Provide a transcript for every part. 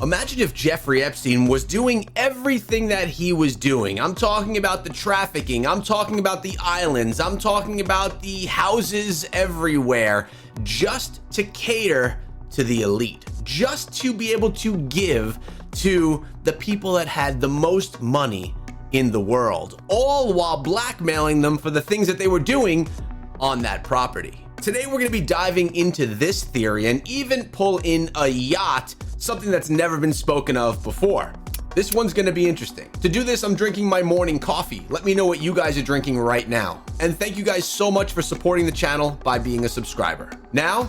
Imagine if Jeffrey Epstein was doing everything that he was doing. I'm talking about the trafficking, I'm talking about the islands, I'm talking about the houses everywhere, just to cater to the elite, just to be able to give to the people that had the most money in the world, all while blackmailing them for the things that they were doing on that property. Today, we're going to be diving into this theory and even pull in a yacht, something that's never been spoken of before. This one's going to be interesting. To do this, I'm drinking my morning coffee. Let me know what you guys are drinking right now. And thank you guys so much for supporting the channel by being a subscriber. Now,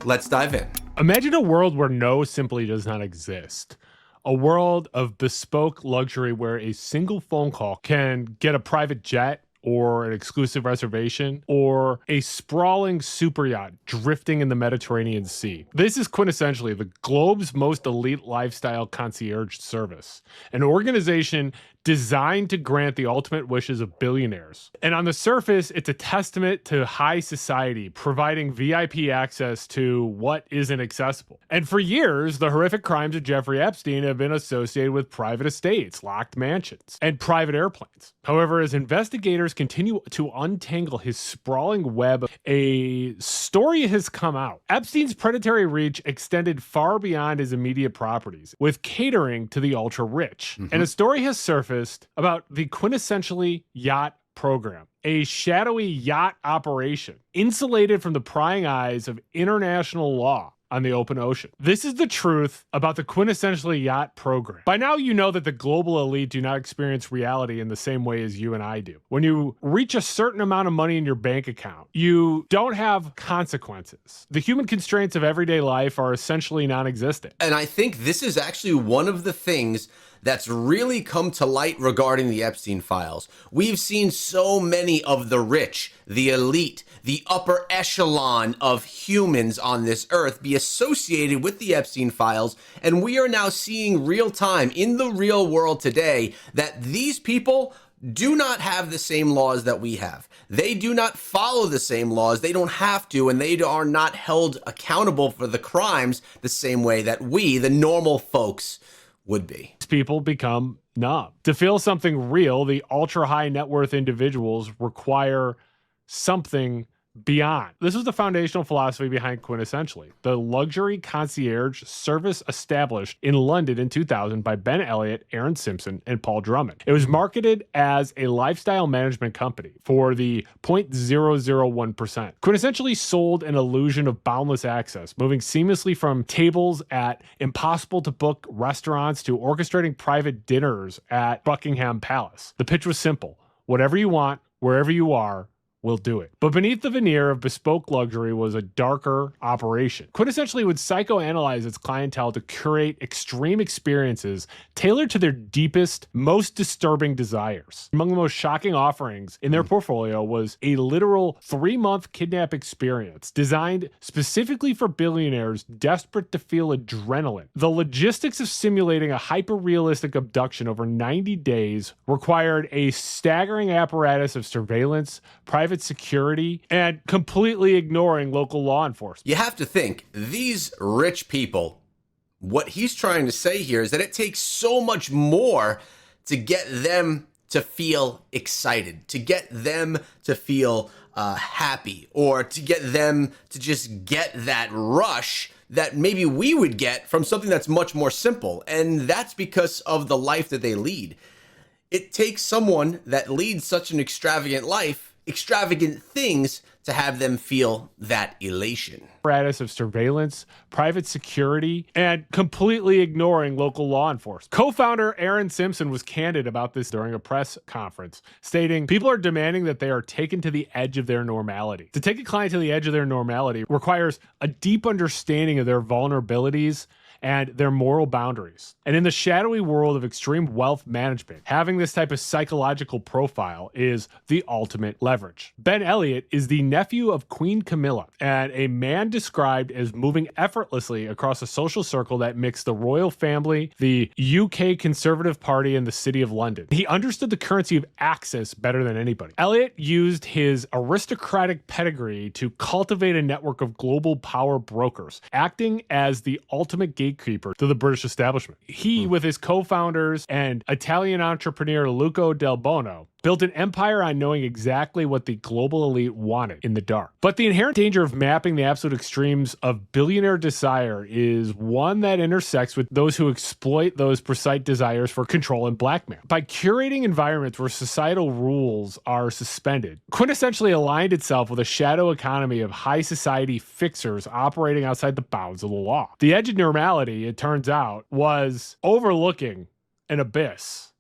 let's dive in. Imagine a world where no simply does not exist. A world of bespoke luxury where a single phone call can get a private jet or an exclusive reservation, or a sprawling super yacht drifting in the Mediterranean Sea. This is Quintessentially, the globe's most elite lifestyle concierge service, an organization designed to grant the ultimate wishes of billionaires. And on the surface, it's a testament to high society, providing VIP access to what isn't accessible. And for years, the horrific crimes of Jeffrey Epstein have been associated with private estates, locked mansions, and private airplanes. However, as investigators continue to untangle his sprawling web, a story has come out. Epstein's predatory reach extended far beyond his immediate properties, with catering to the ultra-rich. And a story has surfaced about the Quintessentially yacht program, a shadowy yacht operation insulated from the prying eyes of international law on the open ocean. This is the truth about the Quintessentially yacht program. By now, you know that the global elite do not experience reality in the same way as you and I do. When you reach a certain amount of money in your bank account, you don't have consequences. The human constraints of everyday life are essentially non-existent. And I think this is actually one of the things that's really come to light regarding the Epstein files. We've seen so many of the rich, the elite, the upper echelon of humans on this earth be associated with the Epstein files, and we are now seeing real time in the real world today that these people do not have the same laws that we have. They do not follow the same laws. They don't have to, and they are not held accountable for the crimes the same way that we, the normal folks, would be. People become numb. To feel something real, the ultra high net worth individuals require something beyond. This was the foundational philosophy behind Quintessentially, the luxury concierge service established in London in 2000 by Ben Elliott, Aaron Simpson, and Paul Drummond. It was marketed as a lifestyle management company for the 0.001%. Quintessentially sold an illusion of boundless access, moving seamlessly from tables at impossible to book restaurants to orchestrating private dinners at Buckingham Palace. The pitch was simple: whatever you want, wherever you are, we'll do it. But beneath the veneer of bespoke luxury was a darker operation. Quintessentially would psychoanalyze its clientele to curate extreme experiences tailored to their deepest, most disturbing desires. Among the most shocking offerings in their portfolio was a literal 3-month kidnap experience designed specifically for billionaires desperate to feel adrenaline. The logistics of simulating a hyper-realistic abduction over 90 days required a staggering apparatus of surveillance, private security, and completely ignoring local law enforcement. You have to think, these rich people, what he's trying to say here is that it takes so much more to get them to feel excited, to get them to feel happy, or to get them to just get that rush that maybe we would get from something that's much more simple. And that's because of the life that they lead. It takes someone that leads such an extravagant life, extravagant things, to have them feel that elation. Apparatus of surveillance, private security, and completely ignoring local law enforcement. Co-founder Aaron Simpson was candid about this during a press conference, stating, "People are demanding that they are taken to the edge of their normality. To take a client to the edge of their normality requires a deep understanding of their vulnerabilities and their moral boundaries. And in the shadowy world of extreme wealth management, having this type of psychological profile is the ultimate leverage." Ben Elliott is the nephew of Queen Camilla and a man described as moving effortlessly across a social circle that mixed the royal family, the UK Conservative Party, and the City of London. He understood the currency of access better than anybody. Elliott used his aristocratic pedigree to cultivate a network of global power brokers, acting as the ultimate gatekeeper gatekeeper to the British establishment. He, with his co-founders and Italian entrepreneur Luca Del Bono, built an empire on knowing exactly what the global elite wanted in the dark. But the inherent danger of mapping the absolute extremes of billionaire desire is one that intersects with those who exploit those precise desires for control and blackmail. By curating environments where societal rules are suspended, Quintessentially aligned itself with a shadow economy of high society fixers operating outside the bounds of the law. The edge of normality, it turns out, was overlooking an abyss.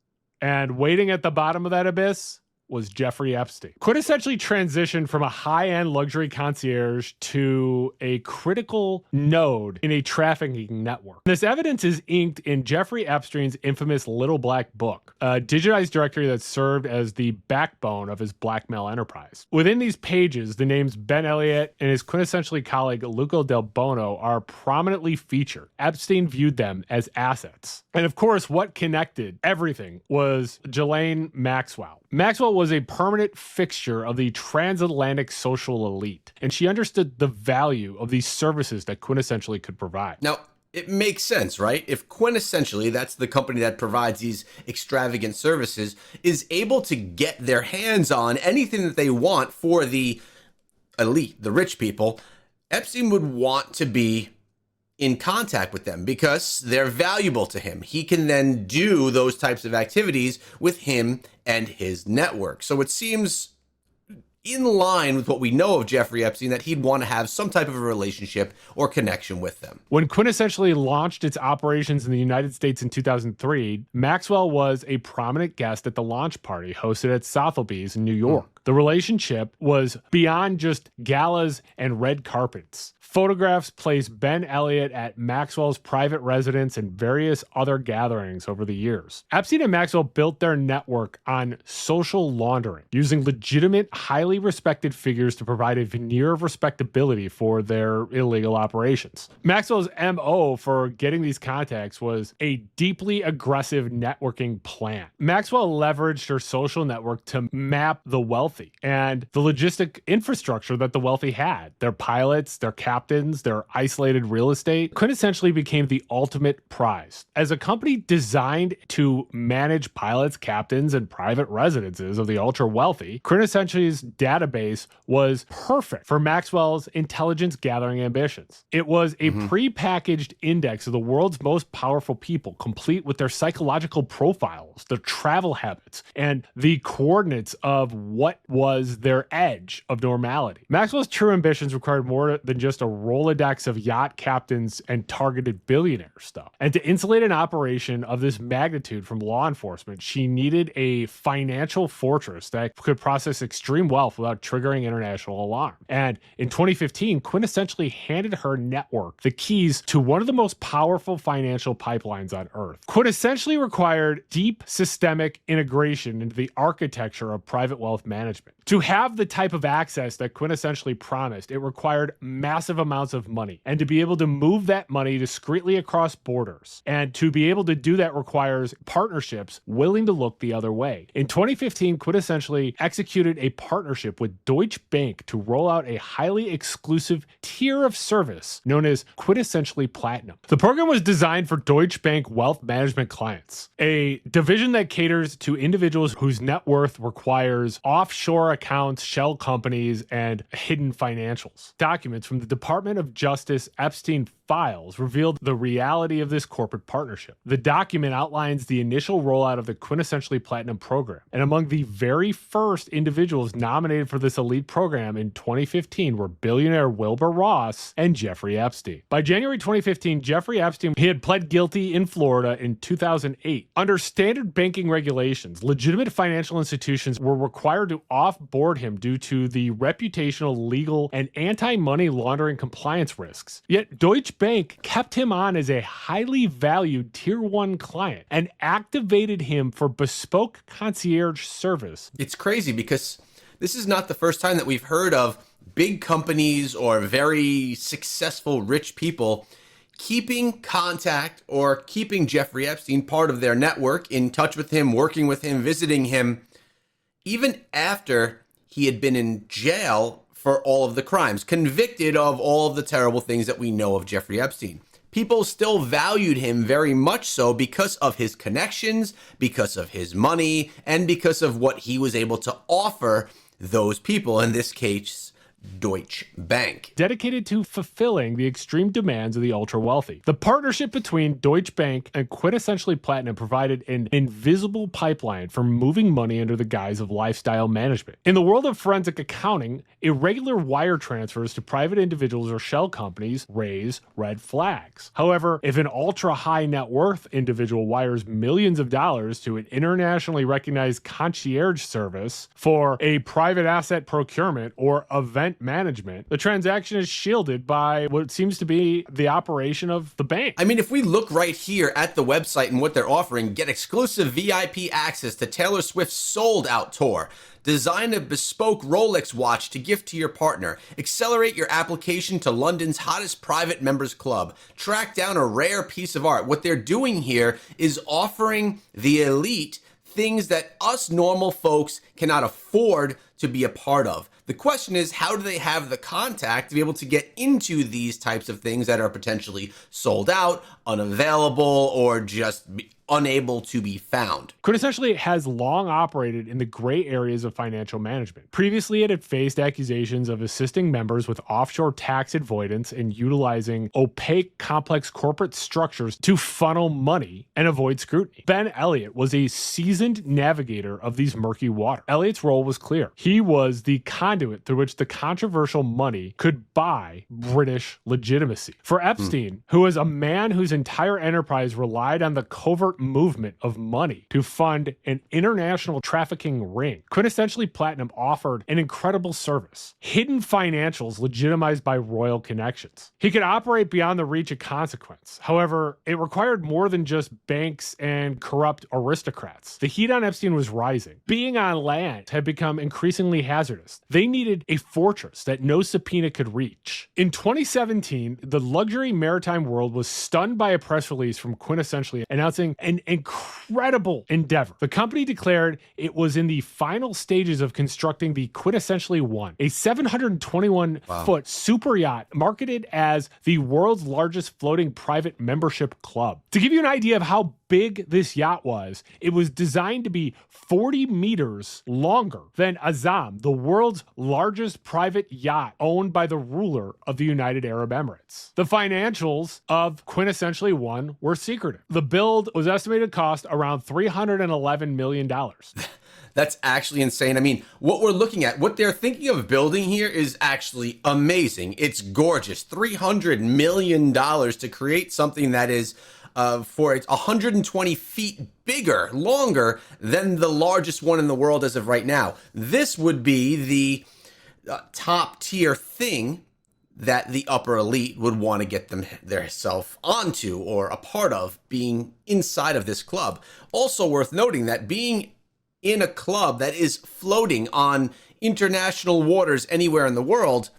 And waiting at the bottom of that abyss was Jeffrey Epstein. Quintessentially transitioned from a high-end luxury concierge to a critical node in a trafficking network. This evidence is inked in Jeffrey Epstein's infamous Little Black Book, a digitized directory that served as the backbone of his blackmail enterprise. Within these pages, the names Ben Elliott and his quintessentially colleague Luca Del Bono are prominently featured. Epstein viewed them as assets. And of course, what connected everything was Ghislaine Maxwell. Maxwell was a permanent fixture of the transatlantic social elite, and she understood the value of these services that Quintessentially could provide. Now, it makes sense, right? If Quintessentially, that's the company that provides these extravagant services, is able to get their hands on anything that they want for the elite, the rich people, Epstein would want to be in contact with them because they're valuable to him. He can then do those types of activities with him and his network. So it seems in line with what we know of Jeffrey Epstein that he'd want to have some type of a relationship or connection with them. When Quintessentially launched its operations in the United States in 2003, Maxwell was a prominent guest at the launch party hosted at Sotheby's in New York. The relationship was beyond just galas and red carpets. Photographs placed Ben Elliott at Maxwell's private residence and various other gatherings over the years. Epstein and Maxwell built their network on social laundering, using legitimate, highly respected figures to provide a veneer of respectability for their illegal operations. Maxwell's MO for getting these contacts was a deeply aggressive networking plan. Maxwell leveraged her social network to map the wealthy and the logistic infrastructure that the wealthy had. Their pilots, their captains, their isolated real estate. Quintessentially became the ultimate prize. As a company designed to manage pilots, captains, and private residences of the ultra wealthy, Quintessentially's database was perfect for Maxwell's intelligence gathering ambitions. It was a pre-packaged index of the world's most powerful people, complete with their psychological profiles, their travel habits, and the coordinates of what was their edge of normality. Maxwell's true ambitions required more than just a Rolodex of yacht captains and targeted billionaires, though. And to insulate an operation of this magnitude from law enforcement, she needed a financial fortress that could process extreme wealth without triggering international alarm. And in 2015, Quintessentially handed her network the keys to one of the most powerful financial pipelines on Earth. Quintessentially required deep systemic integration into the architecture of private wealth management. To have the type of access that Quintessentially promised, it required massive amounts of money, and to be able to move that money discreetly across borders. And to be able to do that requires partnerships willing to look the other way. In 2015, Quintessentially executed a partnership with Deutsche Bank to roll out a highly exclusive tier of service known as Quintessentially Platinum. The program was designed for Deutsche Bank wealth management clients, a division that caters to individuals whose net worth requires offshore accounts, shell companies, and hidden financials. Documents from the Department of Justice Epstein files revealed the reality of this corporate partnership. The document outlines the initial rollout of the Quintessentially Platinum program, and among the very first individuals nominated for this elite program in 2015 were billionaire Wilbur Ross and Jeffrey Epstein. By January 2015, Jeffrey Epstein, he had pled guilty in Florida in 2008. Under standard banking regulations, legitimate financial institutions were required to off-board him due to the reputational, legal, and anti-money laundering compliance risks. Yet Deutsche Bank kept him on as a highly valued tier 1 client and activated him for bespoke concierge service. It's crazy because this is not the first time that we've heard of big companies or very successful rich people keeping contact or keeping Jeffrey Epstein part of their network, in touch with him, working with him, visiting him, even after he had been in jail for all of the crimes, convicted of all of the terrible things that we know of Jeffrey Epstein. people still valued him very much so because of his connections, because of his money, and because of what he was able to offer those people, in this case, Deutsche Bank. Dedicated to fulfilling the extreme demands of the ultra-wealthy. The partnership between Deutsche Bank and Quintessentially Platinum provided an invisible pipeline for moving money under the guise of lifestyle management. In the world of forensic accounting, irregular wire transfers to private individuals or shell companies raise red flags. However, if an ultra-high net worth individual wires millions of dollars to an internationally recognized concierge service for a private asset procurement or event management, the transaction is shielded by what seems to be the operation of the bank. I mean, if we look right here at the website and what they're offering, get exclusive VIP access to Taylor Swift's sold out tour. Design a bespoke Rolex watch to gift to your partner. Accelerate your application to London's hottest private members club. Track down a rare piece of art. What they're doing here is offering the elite things that us normal folks cannot afford to be a part of. The question is, how do they have the contact to be able to get into these types of things that are potentially sold out, unavailable, or just unable to be found? Quintessentially has long operated in the gray areas of financial management. Previously, it had faced accusations of assisting members with offshore tax avoidance and utilizing opaque, complex corporate structures to funnel money and avoid scrutiny. Ben Elliott was a seasoned navigator of these murky waters. Elliott's role was clear. He was the conduit through which the controversial money could buy British legitimacy. For Epstein, who was a man whose entire enterprise relied on the covert movement of money to fund an international trafficking ring, Quintessentially Platinum offered an incredible service. Hidden financials legitimized by royal connections. He could operate beyond the reach of consequence. However, it required more than just banks and corrupt aristocrats. The heat on Epstein was rising. Being on land had become increasingly hazardous. They needed a fortress that no subpoena could reach. In 2017, the luxury maritime world was stunned by a press release from Quintessentially announcing an incredible endeavor. The company declared it was in the final stages of constructing the Quintessentially One, a 721-foot super yacht marketed as the world's largest floating private membership club. To give you an idea of how big this yacht was, it was designed to be 40 meters longer than Azam, the world's largest private yacht owned by the ruler of the United Arab Emirates. The financials of Quintessentially One were secretive. The build was estimated to cost around $311 million. That's actually insane. I mean, what we're looking at, what they're thinking of building here is actually amazing. It's gorgeous. $300 million to create something that is for it's 120 feet bigger, longer than the largest one in the world as of right now. This would be the top tier thing that the upper elite would want to get themselves onto or a part of, being inside of this club. Also worth noting that being in a club that is floating on international waters anywhere in the world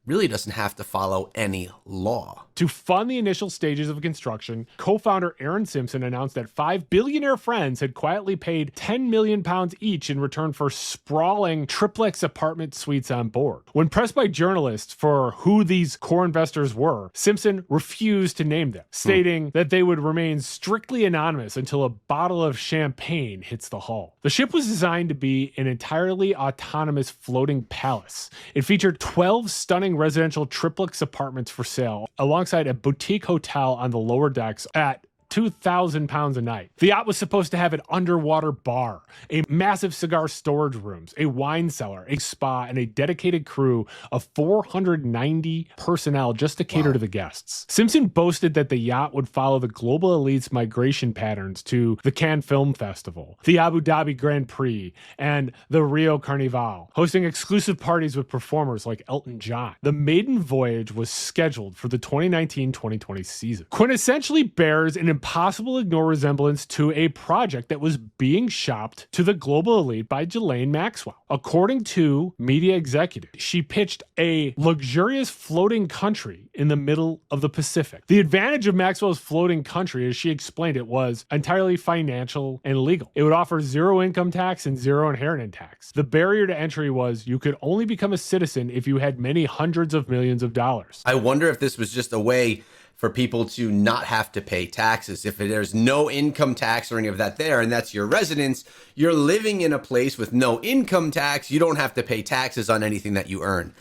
really doesn't have to follow any law. To fund the initial stages of construction, co-founder Aaron Simpson announced that 5 billionaire friends had quietly paid £10 million each in return for sprawling triplex apartment suites on board. When pressed by journalists for who these core investors were, Simpson refused to name them, stating that they would remain strictly anonymous until a bottle of champagne hits the hull. The ship was designed to be an entirely autonomous floating palace. It featured 12 stunning residential triplex apartments for sale, alongside a boutique hotel on the lower decks at £2,000 a night. The yacht was supposed to have an underwater bar, a massive cigar storage rooms, a wine cellar, a spa, and a dedicated crew of 490 personnel just to cater to the guests. Simpson boasted that the yacht would follow the global elite's migration patterns to the Cannes Film Festival, the Abu Dhabi Grand Prix, and the Rio Carnival, hosting exclusive parties with performers like Elton John. The maiden voyage was scheduled for the 2019-2020 season. Quintessentially bears an impossible to ignore resemblance to a project that was being shopped to the global elite by Ghislaine Maxwell. According to Media Executive, she pitched a luxurious floating country in the middle of the Pacific. The advantage of Maxwell's floating country, as she explained it, was entirely financial and legal. It would offer zero income tax and zero inheritance tax. The barrier to entry was you could only become a citizen if you had many hundreds of millions of dollars. I wonder if this was just a way for people to not have to pay taxes. If there's no income tax or any of that there, and that's your residence, you're living in a place with no income tax, you don't have to pay taxes on anything that you earn.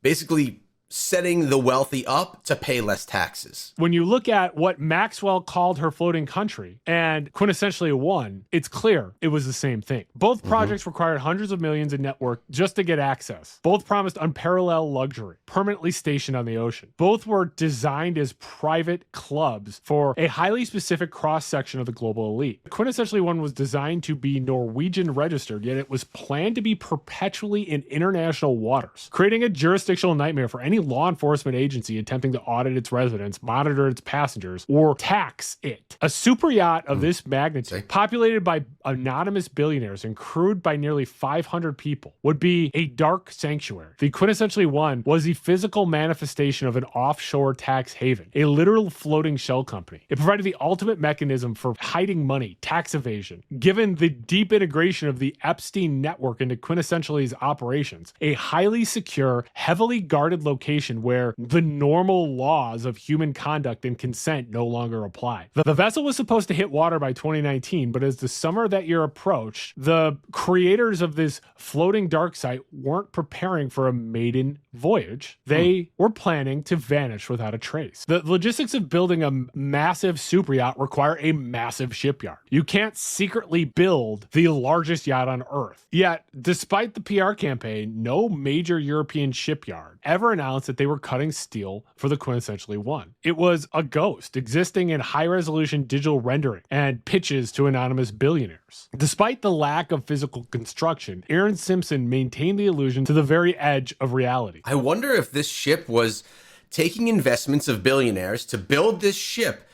Basically, setting the wealthy up to pay less taxes. When you look at what Maxwell called her floating country and Quintessentially One, it's clear it was the same thing. Both projects required hundreds of millions in network just to get access. Both promised unparalleled luxury, permanently stationed on the ocean. Both were designed as private clubs for a highly specific cross-section of the global elite. Quintessentially One was designed to be Norwegian registered, yet it was planned to be perpetually in international waters, creating a jurisdictional nightmare for any law enforcement agency attempting to audit its residents, monitor its passengers, or tax it. A super yacht of this magnitude, populated by anonymous billionaires and crewed by nearly 500 people, would be a dark sanctuary. The Quintessentially One was the physical manifestation of an offshore tax haven, a literal floating shell company. It provided the ultimate mechanism for hiding money, tax evasion. Given the deep integration of the Epstein network into Quintessentially's operations, a highly secure, heavily guarded location where the normal laws of human conduct and consent no longer apply. The vessel was supposed to hit water by 2019, but as the summer that year approached, the creators of this floating dark site weren't preparing for a maiden voyage. They were planning to vanish without a trace. The logistics of building a massive super yacht require a massive shipyard. You can't secretly build the largest yacht on Earth. Yet, despite the PR campaign, no major European shipyard ever announced that they were cutting steel for the Quintessentially One. It was a ghost existing in high-resolution digital rendering and pitches to anonymous billionaires. Despite the lack of physical construction, Aaron Simpson maintained the illusion to the very edge of reality. I wonder if this ship was taking investments of billionaires to build this ship,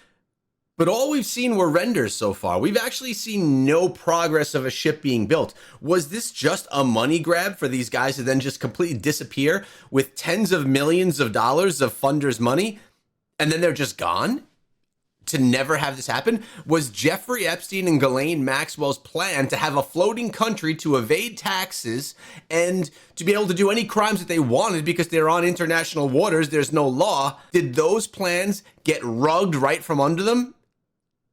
but all we've seen were renders so far. We've actually seen no progress of a ship being built. Was this just a money grab for these guys to then just completely disappear with tens of millions of dollars of funders' money, and then they're just gone? To never have this happen? Was Jeffrey Epstein and Ghislaine Maxwell's plan to have a floating country to evade taxes and to be able to do any crimes that they wanted because they're on international waters, there's no law? Did those plans get rugged right from under them?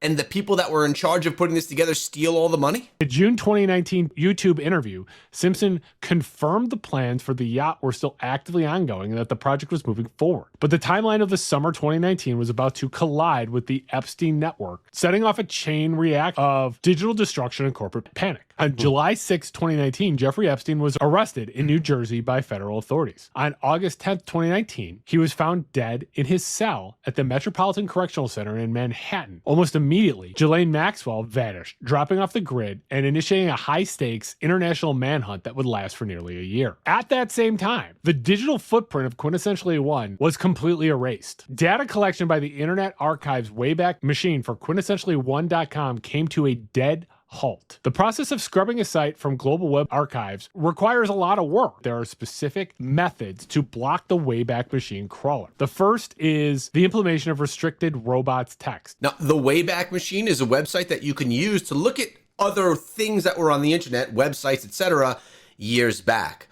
And the people that were in charge of putting this together steal all the money? In a June 2019 YouTube interview, Simpson confirmed the plans for the yacht were still actively ongoing and that the project was moving forward. But the timeline of the summer 2019 was about to collide with the Epstein network, setting off a chain reaction of digital destruction and corporate panic. On July 6, 2019, Jeffrey Epstein was arrested in New Jersey by federal authorities. On August 10, 2019, he was found dead in his cell at the Metropolitan Correctional Center in Manhattan. Almost immediately, Ghislaine Maxwell vanished, dropping off the grid and initiating a high-stakes international manhunt that would last for nearly a year. At that same time, the digital footprint of Quintessentially One was completely erased. Data collection by the Internet Archive's Wayback Machine for QuintessentiallyOne.com came to a dead halt. The process of scrubbing a site from global web archives requires a lot of work. There are specific methods to block the Wayback Machine crawler. The first is the implementation of restricted robots text. Now, the Wayback Machine is a website that you can use to look at other things that were on the internet, websites, etc., years back.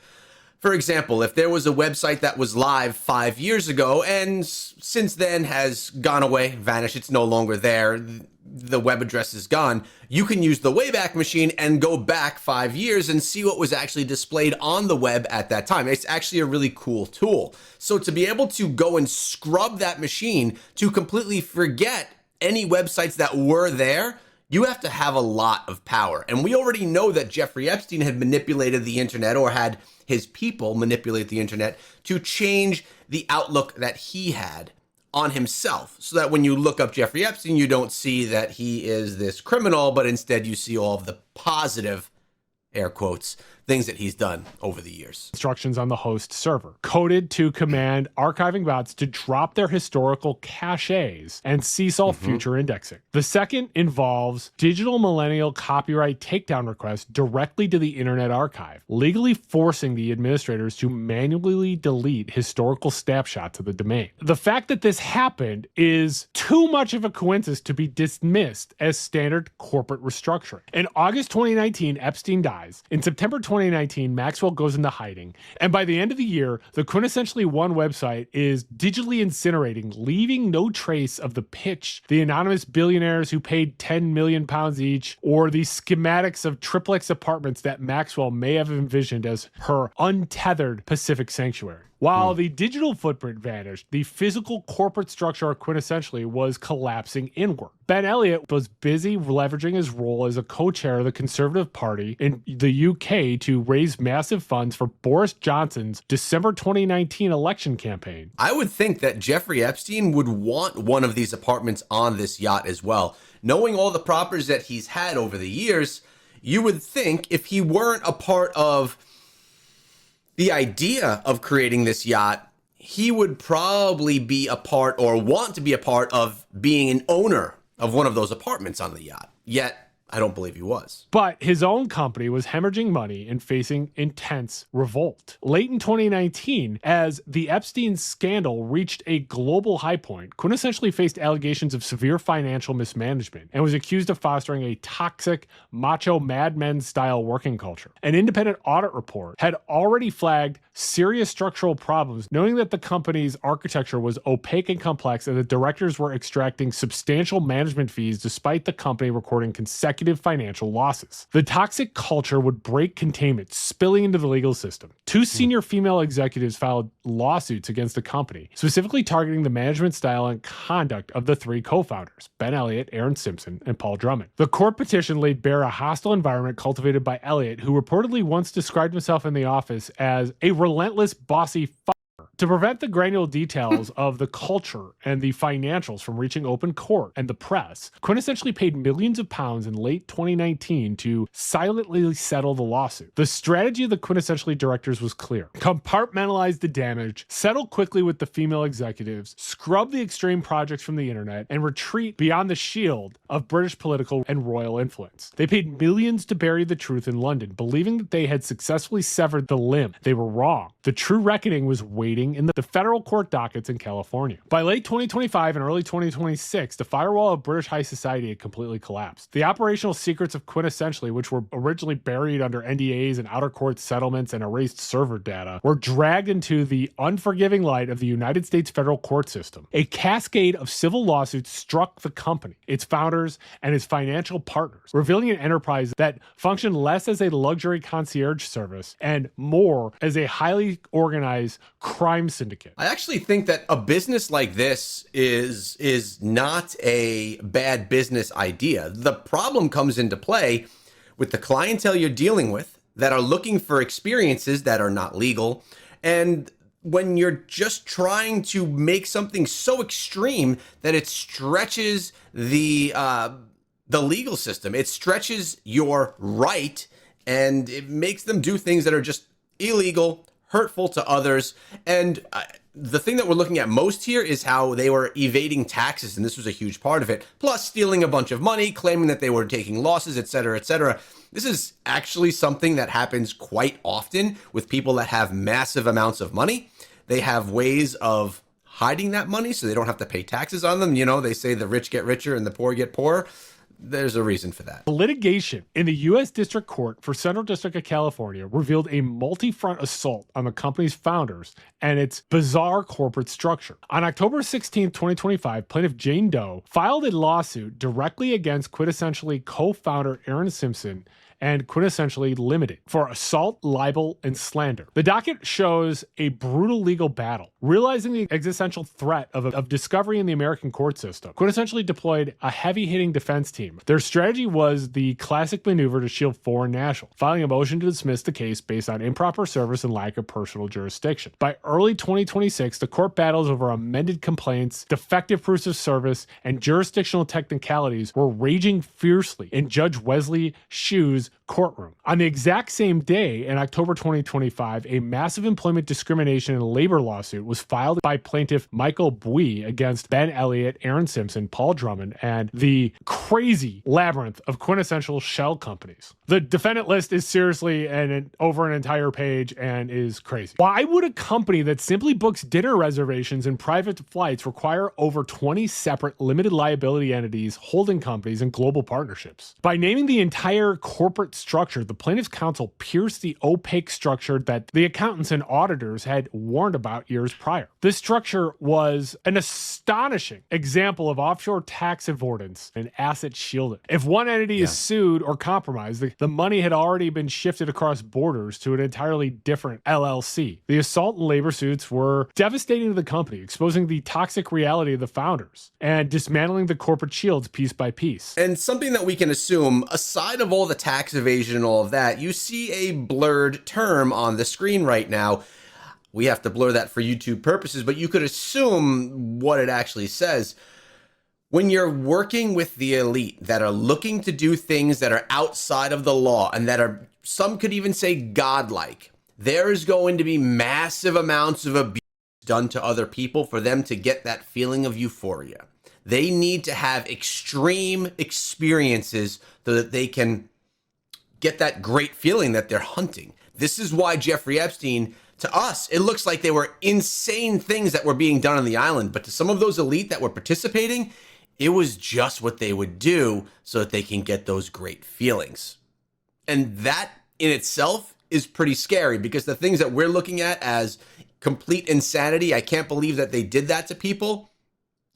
For example, if there was a website that was live 5 years ago and since then has gone away, vanished, it's no longer there, the web address is gone, you can use the Wayback Machine and go back 5 years and see what was actually displayed on the web at that time. It's actually a really cool tool. So to be able to go and scrub that machine to completely forget any websites that were there, you have to have a lot of power. And we already know that Jeffrey Epstein had manipulated the internet, or had his people manipulate the internet to change the outlook that he had on himself, so that when you look up Jeffrey Epstein, you don't see that he is this criminal, but instead you see all of the positive, air quotes, things that he's done over the years. Instructions on the host server, coded to command archiving bots to drop their historical caches and cease all future indexing. The second involves digital millennial copyright takedown requests directly to the Internet Archive, legally forcing the administrators to manually delete historical snapshots of the domain. The fact that this happened is too much of a coincidence to be dismissed as standard corporate restructuring. In August 2019, Epstein dies. In September 2020, 2019, Maxwell goes into hiding, and by the end of the year, the Quintessentially One website is digitally incinerating, leaving no trace of the pitch, the anonymous billionaires who paid 10 million pounds each, or the schematics of triplex apartments that Maxwell may have envisioned as her untethered Pacific sanctuary. While the digital footprint vanished, the physical corporate structure of Quintessentially was collapsing inward. Ben Elliott was busy leveraging his role as a co-chair of the Conservative Party in the UK to raise massive funds for Boris Johnson's December 2019 election campaign. I would think that Jeffrey Epstein would want one of these apartments on this yacht as well. Knowing all the properties that he's had over the years, you would think if he weren't a part of the idea of creating this yacht, he would probably be a part or want to be a part of being an owner of one of those apartments on the yacht. Yet, I don't believe he was. But his own company was hemorrhaging money and facing intense revolt. Late in 2019, as the Epstein scandal reached a global high point, Quintessentially faced allegations of severe financial mismanagement and was accused of fostering a toxic, macho Mad Men-style working culture. An independent audit report had already flagged serious structural problems, knowing that the company's architecture was opaque and complex and the directors were extracting substantial management fees despite the company recording consecutive financial losses. The toxic culture would break containment, spilling into the legal system. Two senior female executives filed lawsuits against the company, specifically targeting the management style and conduct of the three co-founders, Ben Elliott, Aaron Simpson, and Paul Drummond. The court petition laid bare a hostile environment cultivated by Elliott, who reportedly once described himself in the office as a relentless, bossy To prevent the granular details of the culture and the financials from reaching open court and the press, Quintessentially paid millions of pounds in late 2019 to silently settle the lawsuit. The strategy of the Quintessentially directors was clear. Compartmentalize the damage, settle quickly with the female executives, scrub the extreme projects from the internet, and retreat beyond the shield of British political and royal influence. They paid millions to bury the truth in London, believing that they had successfully severed the limb. They were wrong. The true reckoning was waiting in the federal court dockets in California. By late 2025 and early 2026, the firewall of British high society had completely collapsed. The operational secrets of Quintessentially, which were originally buried under NDAs and outer court settlements and erased server data, were dragged into the unforgiving light of the United States federal court system. A cascade of civil lawsuits struck the company, its founders, and its financial partners, revealing an enterprise that functioned less as a luxury concierge service and more as a highly organized crime syndicate. I actually think that a business like this is not a bad business idea. The problem comes into play with the clientele you're dealing with that are looking for experiences that are not legal, and when you're just trying to make something so extreme that it stretches the legal system, it stretches your right, and it makes them do things that are just illegal, hurtful to others. And the thing that we're looking at most here is how they were evading taxes, and this was a huge part of it, plus stealing a bunch of money, claiming that they were taking losses, etc., etc. This is actually something that happens quite often with people that have massive amounts of money. They have ways of hiding that money so they don't have to pay taxes on them. You know, they say the rich get richer and the poor get poorer. There's a reason for that. Litigation in the U.S. District Court for Central District of California revealed a multi-front assault on the company's founders and its bizarre corporate structure. On October 16, 2025, plaintiff Jane Doe filed a lawsuit directly against Quintessentially co-founder Aaron Simpson and Quintessentially Limited for assault, libel, and slander. The docket shows a brutal legal battle. Realizing the existential threat of discovery in the American court system, Quintessentially deployed a heavy-hitting defense team. Their strategy was the classic maneuver to shield foreign nationals, filing a motion to dismiss the case based on improper service and lack of personal jurisdiction. By early 2026, the court battles over amended complaints, defective proofs of service, and jurisdictional technicalities were raging fiercely in Judge Wesley Shue's courtroom. On the exact same day, in October 2025, a massive employment discrimination and labor lawsuit was filed by plaintiff Michael Bui against Ben Elliott, Aaron Simpson, Paul Drummond, and the crazy labyrinth of quintessential shell companies. The defendant list is seriously over an entire page and is crazy. Why would a company that simply books dinner reservations and private flights require over 20 separate limited liability entities, holding companies, and global partnerships? By naming the entire corporate corporate structure, the plaintiff's counsel pierced the opaque structure that the accountants and auditors had warned about years prior. This structure was an astonishing example of offshore tax avoidance and asset shielding. If one entity is sued or compromised, the money had already been shifted across borders to an entirely different LLC. The assault and labor suits were devastating to the company, exposing the toxic reality of the founders and dismantling the corporate shields piece by piece. And something that we can assume, aside of all the tax evasion and all of that, you see a blurred term on the screen right now. We have to blur that for YouTube purposes, but you could assume what it actually says. When you're working with the elite that are looking to do things that are outside of the law and that are, some could even say, godlike, there is going to be massive amounts of abuse done to other people for them to get that feeling of euphoria. They need to have extreme experiences so that they can get that great feeling that they're hunting. This is why Jeffrey Epstein, to us, it looks like they were insane things that were being done on the island, but to some of those elite that were participating, it was just what they would do so that they can get those great feelings. And that in itself is pretty scary, because the things that we're looking at as complete insanity, I can't believe that they did that to people,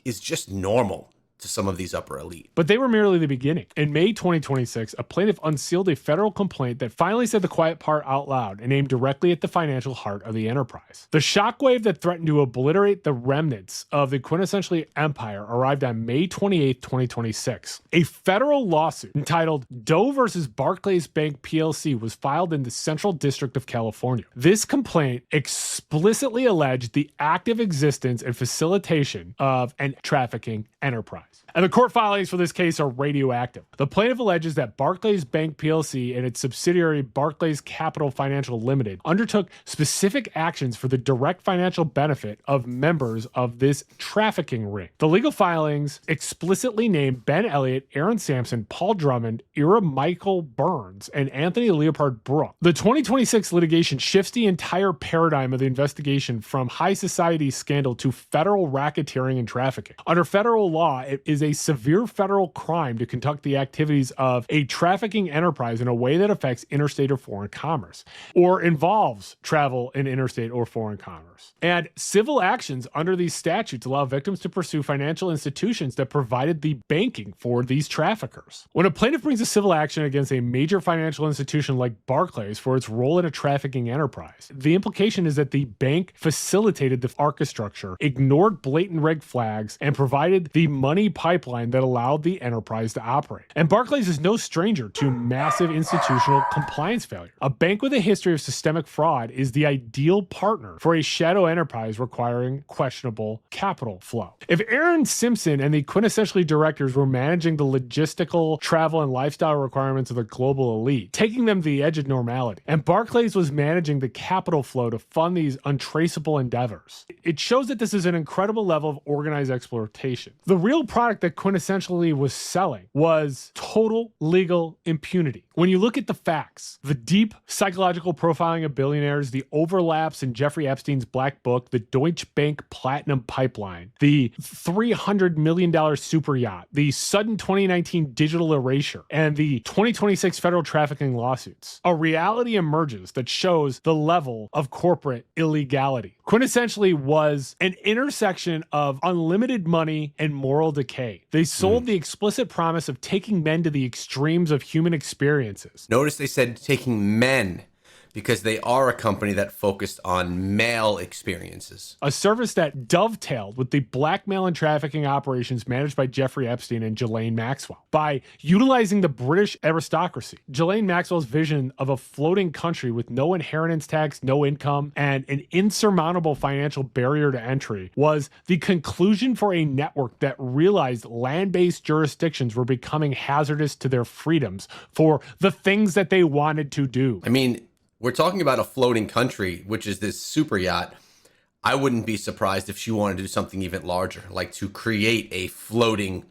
is just normal to some of these upper elite. But they were merely the beginning. In May 2026, a plaintiff unsealed a federal complaint that finally said the quiet part out loud and aimed directly at the financial heart of the enterprise. The shockwave that threatened to obliterate the remnants of the Quintessentially empire arrived on May 28, 2026. A federal lawsuit entitled Doe versus Barclays Bank PLC was filed in the Central District of California. This complaint explicitly alleged the active existence and facilitation of an trafficking enterprise. And the court filings for this case are radioactive. The plaintiff alleges that Barclays Bank PLC and its subsidiary Barclays Capital Financial Limited undertook specific actions for the direct financial benefit of members of this trafficking ring. The legal filings explicitly named Ben Elliott, Aaron Sampson, Paul Drummond, Ira Michael Burns, and Anthony Leopold Brooke. The 2026 litigation shifts the entire paradigm of the investigation from high society scandal to federal racketeering and trafficking. Under federal law, it is a severe federal crime to conduct the activities of a trafficking enterprise in a way that affects interstate or foreign commerce, or involves travel in interstate or foreign commerce. And civil actions under these statutes allow victims to pursue financial institutions that provided the banking for these traffickers. When a plaintiff brings a civil action against a major financial institution like Barclays for its role in a trafficking enterprise, the implication is that the bank facilitated the architecture, ignored blatant red flags, and provided the money pipeline that allowed the enterprise to operate. And Barclays is no stranger to massive institutional compliance failure. A bank with a history of systemic fraud is the ideal partner for a shadow enterprise requiring questionable capital flow. If Aaron Simpson and the Quintessentially directors were managing the logistical, travel, and lifestyle requirements of the global elite, taking them to the edge of normality, and Barclays was managing the capital flow to fund these untraceable endeavors, it shows that this is an incredible level of organized exploitation. The real product that Quintessentially was selling was total legal impunity. When you look at the facts, the deep psychological profiling of billionaires, the overlaps in Jeffrey Epstein's black book, the Deutsche Bank Platinum Pipeline, the $300 million super yacht, the sudden 2019 digital erasure, and the 2026 federal trafficking lawsuits, a reality emerges that shows the level of corporate illegality. Quintessentially was an intersection of unlimited money and moral decay. They sold the explicit promise of taking men to the extremes of human experiences. Notice they said taking men, because they are a company that focused on male experiences. A service that dovetailed with the blackmail and trafficking operations managed by Jeffrey Epstein and Ghislaine Maxwell. By utilizing the British aristocracy, Ghislaine Maxwell's vision of a floating country with no inheritance tax, no income, and an insurmountable financial barrier to entry was the conclusion for a network that realized land-based jurisdictions were becoming hazardous to their freedoms for the things that they wanted to do. I mean, we're talking about a floating country, which is this super yacht. I wouldn't be surprised if she wanted to do something even larger, like to create a floating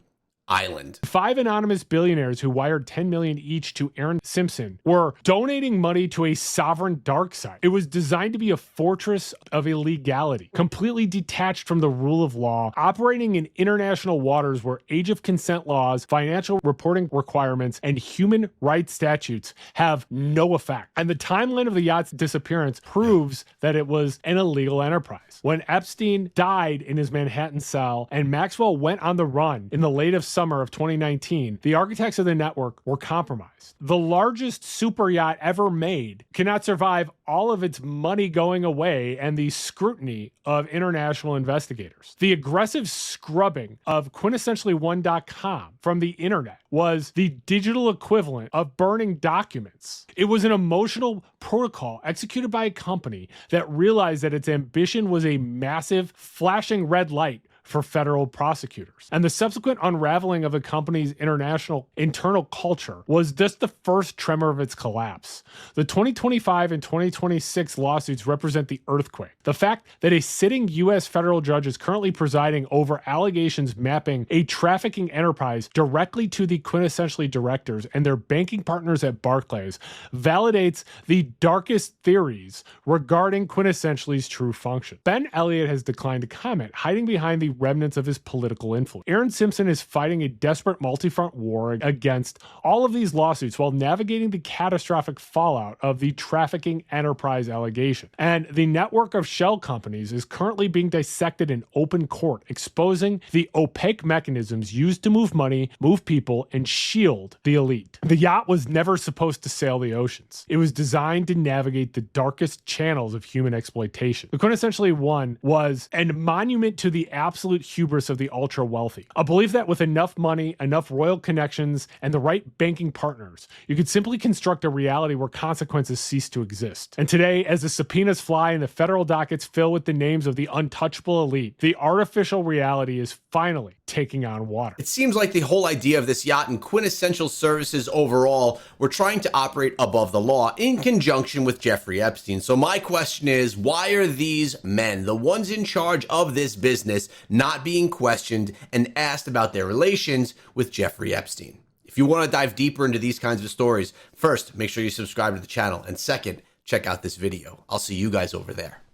island. 5 anonymous billionaires who wired $10 million each to Aaron Simpson were donating money to a sovereign dark side. It was designed to be a fortress of illegality, completely detached from the rule of law, operating in international waters where age of consent laws, financial reporting requirements, and human rights statutes have no effect. And the timeline of the yacht's disappearance proves that it was an illegal enterprise. When Epstein died in his Manhattan cell and Maxwell went on the run in the late of summer of 2019, the architects of the network were compromised. The largest super yacht ever made cannot survive all of its money going away and the scrutiny of international investigators. The aggressive scrubbing of quintessentially1.com from the internet was the digital equivalent of burning documents. It was an emotional protocol executed by a company that realized that its ambition was a massive flashing red light for federal prosecutors. And the subsequent unraveling of the company's internal culture was just the first tremor of its collapse. The 2025 and 2026 lawsuits represent the earthquake. The fact that a sitting U.S. federal judge is currently presiding over allegations mapping a trafficking enterprise directly to the Quintessentially directors and their banking partners at Barclays validates the darkest theories regarding Quintessentially's true function. Ben Elliott has declined to comment, hiding behind the remnants of his political influence. Aaron Simpson is fighting a desperate multi-front war against all of these lawsuits while navigating the catastrophic fallout of the trafficking enterprise allegation. And the network of shell companies is currently being dissected in open court, exposing the opaque mechanisms used to move money, move people, and shield the elite. The yacht was never supposed to sail the oceans. It was designed to navigate the darkest channels of human exploitation. The Quintessentially One was a monument to the absolute hubris of the ultra wealthy. A belief that with enough money, enough royal connections, and the right banking partners, you could simply construct a reality where consequences cease to exist. And today, as the subpoenas fly and the federal dockets fill with the names of the untouchable elite, the artificial reality is finally taking on water. It seems like the whole idea of this yacht and Quintessential Services overall were trying to operate above the law in conjunction with Jeffrey Epstein. So my question is, why are these men, the ones in charge of this business, not being questioned and asked about their relations with Jeffrey Epstein? If you want to dive deeper into these kinds of stories, first, make sure you subscribe to the channel. And second, check out this video. I'll see you guys over there.